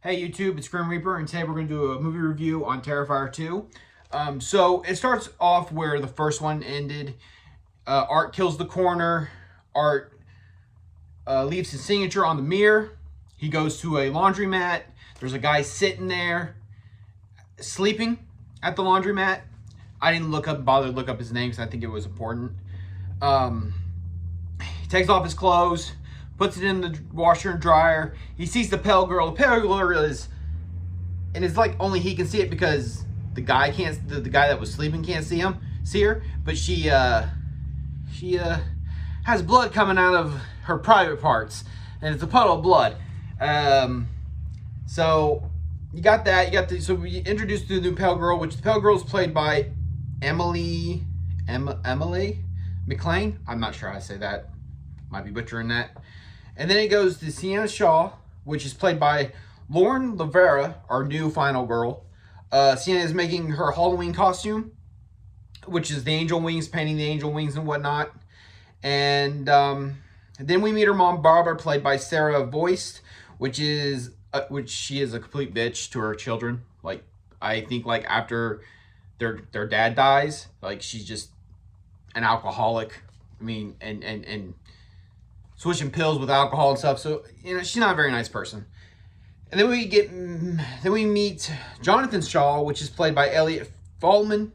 Hey YouTube, it's Grim Reaper, and today we're going to do a movie review on Terrifier 2. So it starts off where the first one ended. Art kills the coroner. Art leaves his signature on the mirror. He goes to a laundromat. There's a guy sitting there, sleeping at the laundromat. I didn't bother to look up his name because I think it was important. He takes off his clothes, puts it in the washer and dryer. He sees the pale girl. The pale girl is, and it's like only he can see it because the guy can't. The guy that was sleeping can't see her. But she has blood coming out of her private parts, and it's a puddle of blood. So you got that. So we introduced the new pale girl, which the pale girl is played by Emily McLean. I'm not sure how to say that. Might be butchering that. And then it goes to Sienna Shaw, which is played by Lauren Lavera, our new final girl. Sienna is making her Halloween costume, which is the angel wings, painting the angel wings and whatnot. And then we meet her mom, Barbara, played by Sarah Voist, which she is a complete bitch to her children. Like, I think like after their dad dies, like she's just an alcoholic. I mean, and switching pills with alcohol and stuff. So, she's not a very nice person. And then we meet Jonathan Shaw, which is played by Elliot Fallman,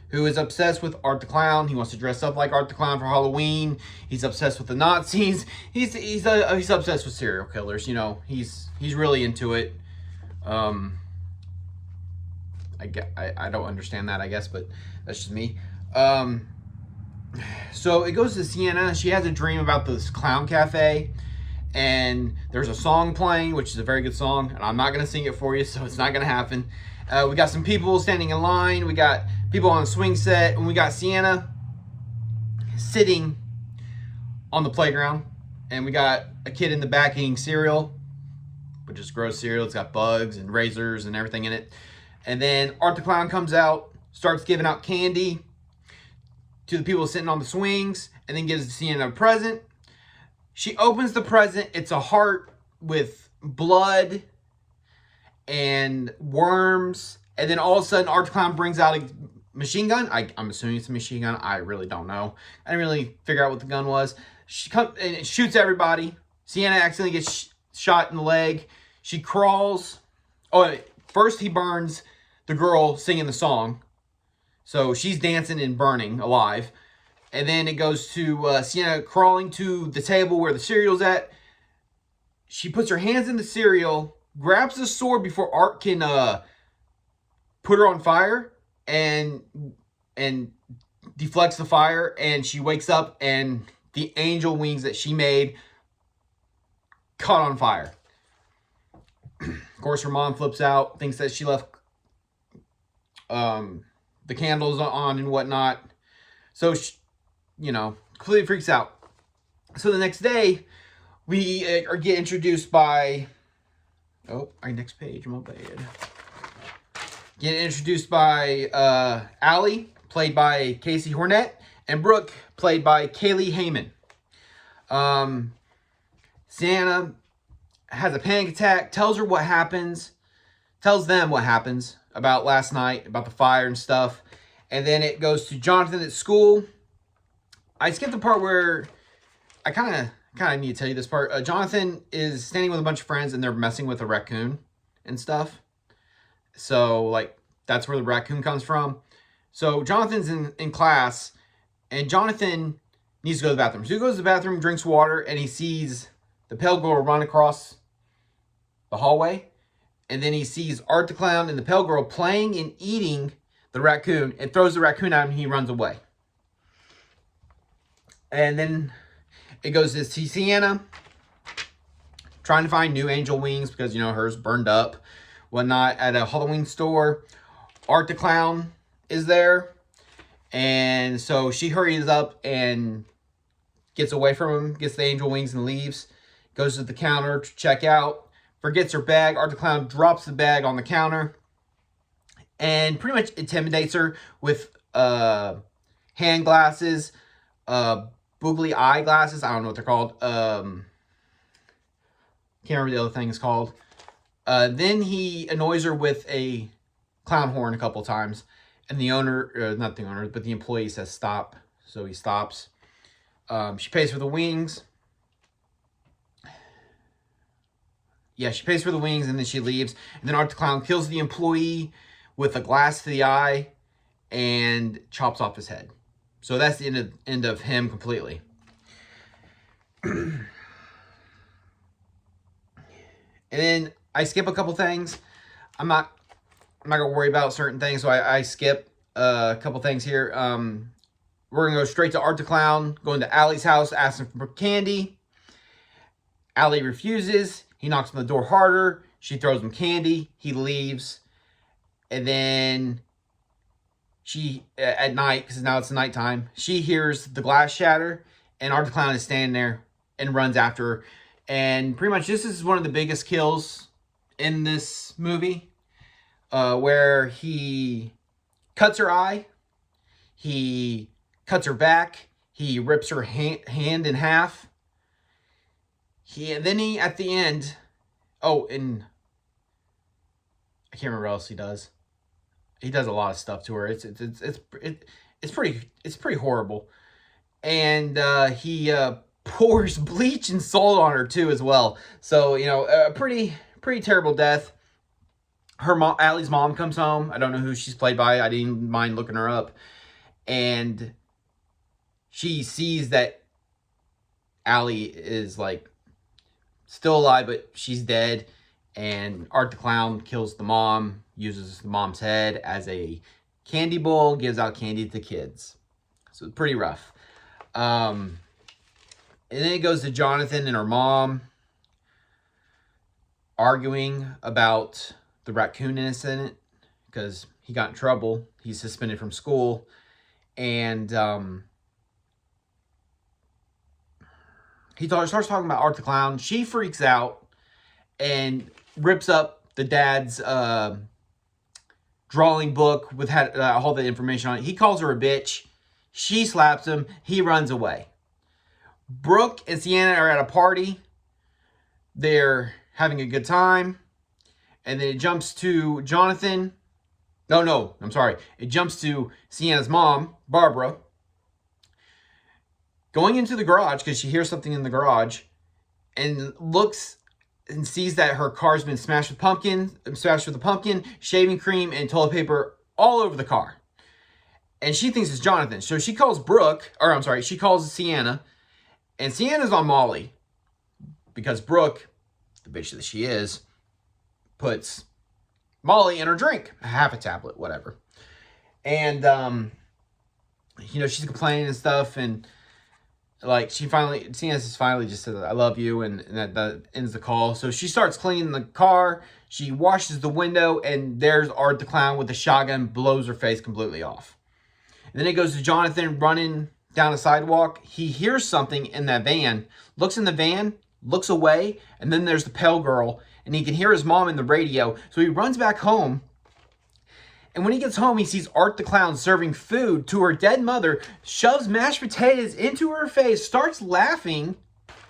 who is obsessed with Art the Clown. He wants to dress up like Art the Clown for Halloween. He's obsessed with the Nazis. He's obsessed with serial killers. He's really into it. I don't understand that, I guess, but that's just me. So it goes to Sienna. She has a dream about this clown cafe, and there's a song playing, which is a very good song, and I'm not going to sing it for you, so it's not going to happen. We got some people standing in line. We got people on the swing set, and we got Sienna sitting on the playground, and we got a kid in the back eating cereal, which is gross cereal. It's got bugs and razors and everything in it. And then Art the Clown comes out, starts giving out candy to the people sitting on the swings, and then gives Sienna a present. She opens the present. It's a heart with blood and worms. And then all of a sudden, Art the Clown brings out a machine gun. I'm assuming it's a machine gun. I really don't know. I didn't really figure out what the gun was. She comes and it shoots everybody. Sienna accidentally gets shot in the leg. She crawls. Oh, first he burns the girl singing the song. So she's dancing and burning alive. And then it goes to Sienna crawling to the table where the cereal's at. She puts her hands in the cereal, grabs the sword before Art can put her on fire, and deflects the fire. And she wakes up, and the angel wings that she made caught on fire. Of course, her mom flips out, thinks that she left the candles on and whatnot. So, completely freaks out. So the next day, we get introduced by... Oh, our next page, my bad. Get introduced by Allie, played by Casey Hornet, and Brooke, played by Kaylee Heyman. Sienna has a panic attack, tells them what happens about last night, about the fire and stuff. And then it goes to Jonathan at school. I skipped the part where I kind of need to tell you this part. Jonathan is standing with a bunch of friends, and they're messing with a raccoon and stuff. So, like, that's where the raccoon comes from. So Jonathan's in class, and Jonathan needs to go to the bathroom. So he goes to the bathroom, drinks water, and he sees the pale girl run across the hallway. And then he sees Art the Clown and the pale girl playing and eating the raccoon, and throws the raccoon out, and he runs away. And then it goes to Sienna trying to find new angel wings because, hers burned up, whatnot, at a Halloween store. Art the Clown is there, and so she hurries up and gets away from him, gets the angel wings and leaves, goes to the counter to check out, forgets her bag. Art the Clown drops the bag on the counter and pretty much intimidates her with hand glasses, boogly eye glasses. I don't know what they're called. Can't remember the other thing is called. Then he annoys her with a clown horn a couple times. And the owner, not the owner, but the employee says stop. So he stops. She pays for the wings. Yeah, she pays for the wings and then she leaves. And then Art the Clown kills the employee with a glass to the eye and chops off his head. So that's the end of him completely. And then I skip a couple things. I'm not gonna worry about certain things, so I skip a couple things here. We're gonna go straight to Art the Clown, going to Allie's house, asking for candy. Allie refuses. He knocks on the door harder. She throws him candy. He leaves. And then she, at night, because now it's nighttime, she hears the glass shatter. And Art the Clown is standing there and runs after her. And pretty much this is one of the biggest kills in this movie. Where he cuts her eye. He cuts her back. He rips her hand in half. And then he, at the end, and I can't remember what else he does. He does a lot of stuff to her. It's pretty horrible. And he pours bleach and salt on her too as well. So, you know, a pretty terrible death. Her mom, Allie's mom, comes home. I don't know who she's played by. I didn't mind looking her up. And she sees that Allie is like still alive, but she's dead. And Art the Clown kills the mom, uses the mom's head as a candy bowl, gives out candy to kids. So it's pretty rough. And then it goes to Jonathan and her mom arguing about the raccoon incident because he got in trouble. He's suspended from school. And he starts talking about Art the Clown. She freaks out and rips up the dad's drawing book with all the information on it. He calls her a bitch. She slaps him. He runs away. Brooke and Sienna are at a party. They're having a good time. And then it jumps to Jonathan. No, I'm sorry. It jumps to Sienna's mom, Barbara, going into the garage because she hears something in the garage and looks and sees that her car's been smashed with a pumpkin, shaving cream, and toilet paper all over the car. And she thinks it's Jonathan. So she calls she calls Sienna. And Sienna's on Molly because Brooke, the bitch that she is, puts Molly in her drink. Half a tablet, whatever. And, you know, she's complaining and stuff. And, like, Sienna finally just says, I love you. And that ends the call. So she starts cleaning the car. She washes the window. And there's Art the Clown with the shotgun, blows her face completely off. And then it goes to Jonathan running down the sidewalk. He hears something in that van, looks in the van, looks away, and then there's the pale girl, and he can hear his mom in the radio. So he runs back home, and when he gets home, he sees Art the Clown serving food to her dead mother, shoves mashed potatoes into her face, starts laughing,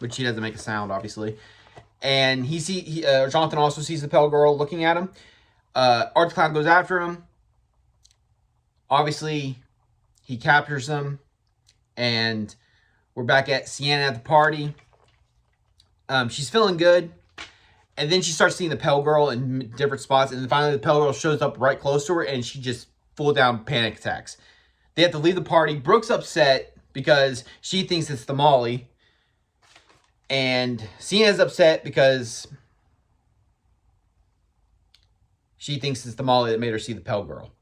which she doesn't make a sound, obviously. And Jonathan also sees the pale girl looking at him. Art the Clown goes after him. Obviously, he captures them. And we're back at Sienna at the party. She's feeling good. And then she starts seeing the pale girl in different spots. And then finally the pale girl shows up right close to her. And she just full down panic attacks. They have to leave the party. Brooke's upset because she thinks it's the Molly. And Sienna's upset because she thinks it's the Molly that made her see the pale girl.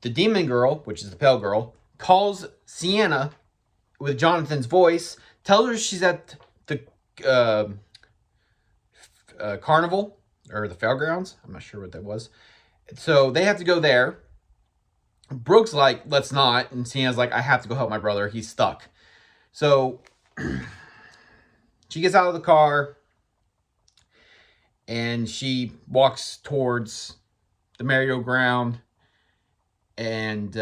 The demon girl, which is the pale girl, calls Sienna with Jonathan's voice, tells her she's at the carnival or the fairgrounds. I'm not sure what that was. So they have to go there. Brooke's like, let's not. And Sienna's like, I have to go help my brother. He's stuck. So she gets out of the car and she walks towards the merry-go-round and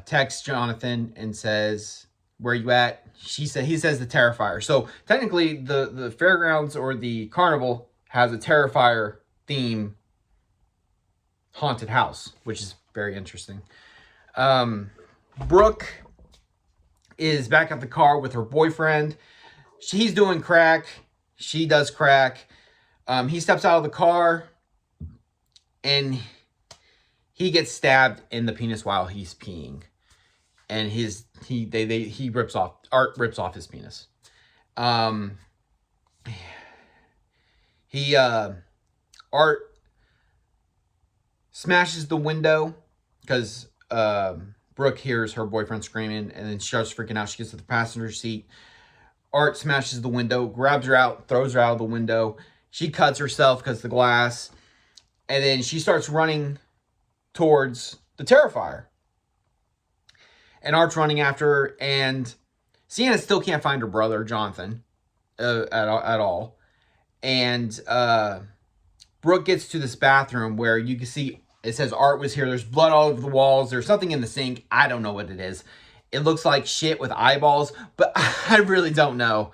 texts Jonathan and says, where are you at? He says the Terrifier. So technically the fairgrounds or the carnival has a Terrifier theme haunted house, which is very interesting. Brooke is back at the car with her boyfriend. He's doing crack. She does crack. He steps out of the car and he gets stabbed in the penis while he's peeing. And Art rips off his penis. Art smashes the window because Brooke hears her boyfriend screaming and then she starts freaking out. She gets to the passenger seat. Art smashes the window, grabs her out, throws her out of the window. She cuts herself because of the glass. And then she starts running towards the Terrifier. And Art's running after her, and Sienna still can't find her brother, Jonathan, at all. And Brooke gets to this bathroom where you can see, it says Art was here. There's blood all over the walls. There's something in the sink. I don't know what it is. It looks like shit with eyeballs, but I really don't know.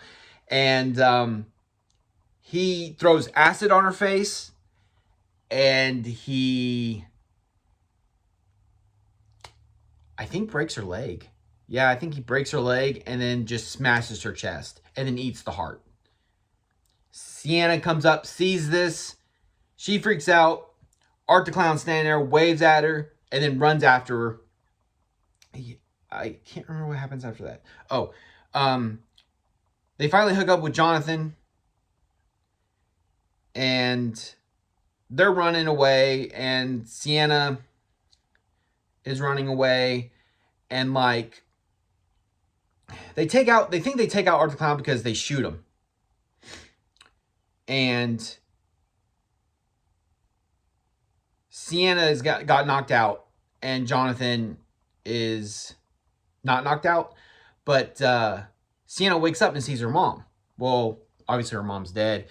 And he throws acid on her face, and I think breaks her leg. Yeah, I think he breaks her leg and then just smashes her chest and then eats the heart. Sienna comes up, sees this. She freaks out. Art the Clown standing there, waves at her, and then runs after her. I can't remember what happens after that. Oh, they finally hook up with Jonathan. And they're running away, and Sienna is running away, and like they think they take out Art the Clown because they shoot him. And Sienna has got knocked out, and Jonathan is not knocked out, but Sienna wakes up and sees her mom. Well, obviously her mom's dead.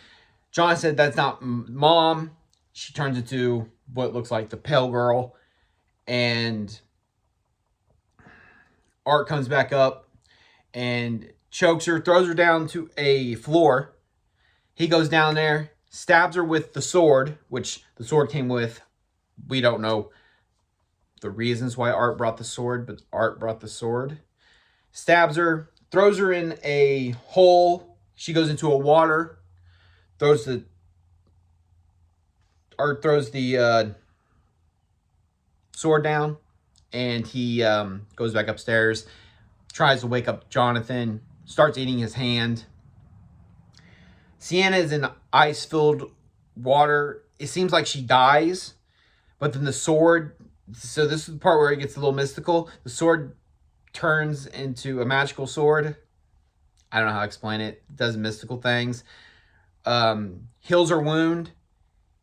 John said that's not mom. She turns into what looks like the pale girl. And Art comes back up and chokes her, throws her down to a floor. He goes down there, stabs her with the sword, which the sword came with. We don't know the reasons why Art brought the sword, but Art brought the sword. Stabs her, throws her in a hole. She goes into a water. Art throws the sword down, and he goes back upstairs, tries to wake up Jonathan, starts eating his hand. Sienna is in ice-filled water. It seems like she dies, but then the sword, so this is the part where it gets a little mystical. The sword turns into a magical sword. I don't know how to explain it. It does mystical things. Heals her wound.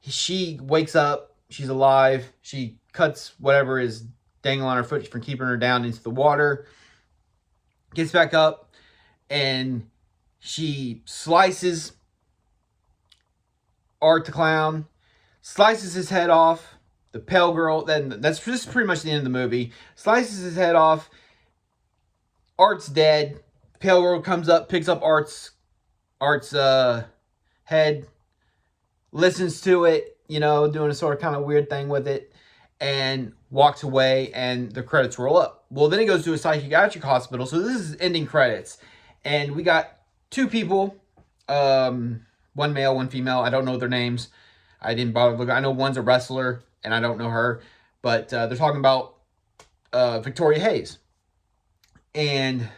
She wakes up. She's alive. She cuts whatever is dangling on her foot from keeping her down into the water. Gets back up, and she slices Art the Clown. Slices his head off. The pale girl. Then that's just pretty much the end of the movie. Slices his head off. Art's dead. Pale girl comes up, picks up Art's head, listens to it, you know, doing a sort of kind of weird thing with it, and walks away, and the credits roll up. Well, then he goes to a psychiatric hospital, so this is ending credits. And we got two people, one male, one female. I don't know their names. I didn't bother looking. I know one's a wrestler, and I don't know her. But they're talking about Victoria Hayes. And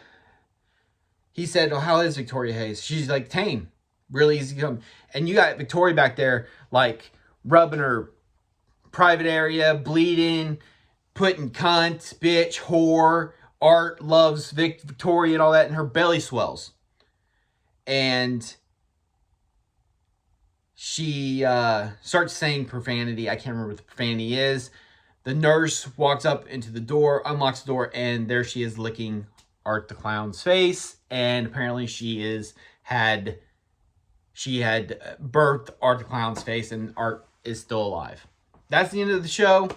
he said, "Oh, how is Victoria Hayes?" She's like tame, really easy to come. And you got Victoria back there, like rubbing her private area, bleeding, putting cunt, bitch, whore. Art loves Victoria and all that, and her belly swells. And she starts saying profanity. I can't remember what the profanity is. The nurse walks up into the door, unlocks the door, and there she is licking Art the Clown's face. And apparently she had birthed Art the Clown's face, and Art is still alive. That's the end of the show.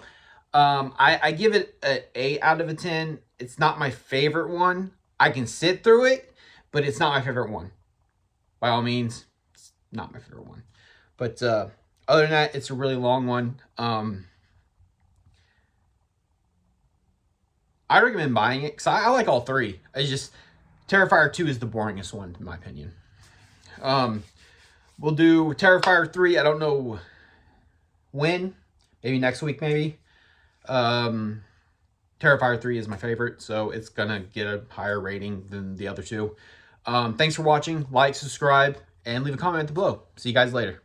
I give it an 8 out of 10. It's not my favorite one. I can sit through it, but it's not my favorite one. By all means, it's not my favorite one. But Other than that, it's a really long one. I recommend buying it because I like all three. It's just Terrifier 2 is the boringest one, in my opinion. We'll do Terrifier 3. I don't know when. Maybe next week, maybe. Terrifier 3 is my favorite, so it's going to get a higher rating than the other two. Thanks for watching. Like, subscribe, and leave a comment below. See you guys later.